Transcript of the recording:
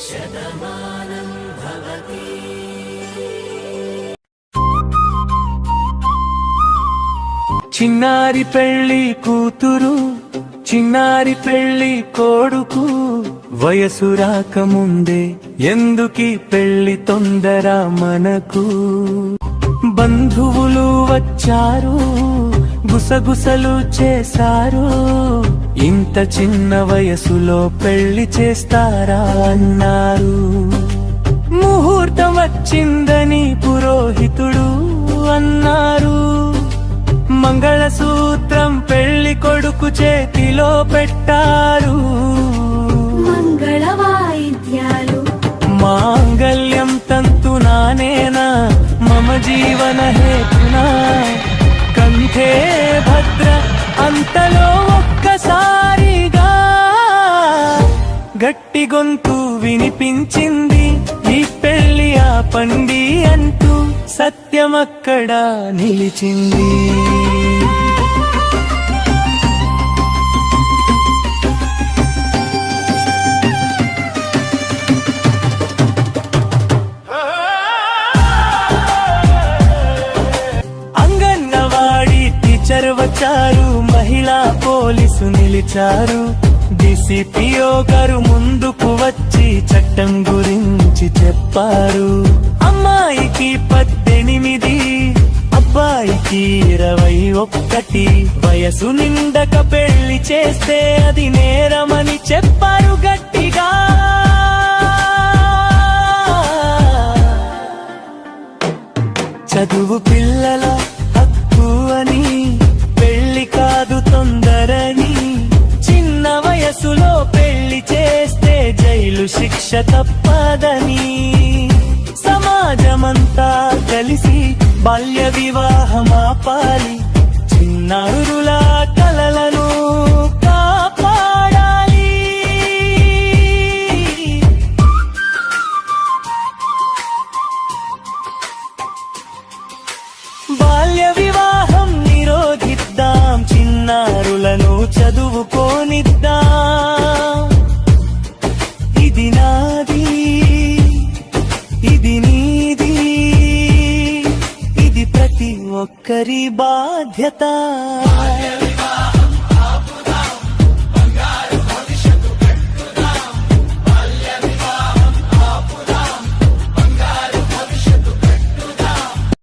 శతమానం భవతి. చిన్నారి పెళ్లి కూతురు, చిన్నారి పెళ్లి కొడుకు, వయసు రాకముందే ఎందుకీ పెళ్లి తొందర మనకు. బంధువులు వచ్చారు, గుసగుసలు చేశారు, ఇంత చిన్న వయసులో పెళ్లి చేస్తారా అన్నారు. ముహూర్తం వచ్చిందని పురోహితుడు అన్నారు. మంగళసూత్రం పెళ్లి కొడుకు చేతిలో పెట్టారు. మంగళ వాయిద్యాలు మాంగళ్యం తంతునానేనా మమ జీవన హేతునా కంఠే భద్ర. అంతలో ఒక్కసారిగా గట్టి గొంతు వినిపించింది, ఈ పెళ్లి ఆపండి అంటూ సత్యమక్కడ నిలిచింది. వచ్చారు, మహిళా పోలీసు నిలిచారు. డిసిపిఓ గారు ముందుకు వచ్చి చట్టం గురించి చెప్పారు. అమ్మాయికి 18, అబ్బాయికి 21. వయసు నిండక పెళ్లి చేస్తే అది నేరమని చెప్పారు గట్టిగా. చదువు పిల్లల హక్కు అని, పెళ్లి కాదు తొందరని, చిన్న వయసులో పెళ్లి చేస్తే జైలు శిక్ష తప్పదని. సమాజమంతా కలిసి బాల్య వివాహం ఆపాలి, చిన్నారుల కలలను కాపాడాలి. బాల్య వివాహం నిరోధిద్దాం, చిన్నారులను చదువుకోనిద్దాం. ఇది నాది, ఇది నీది, ఇది ప్రతి ఒక్కరి బాధ్యత.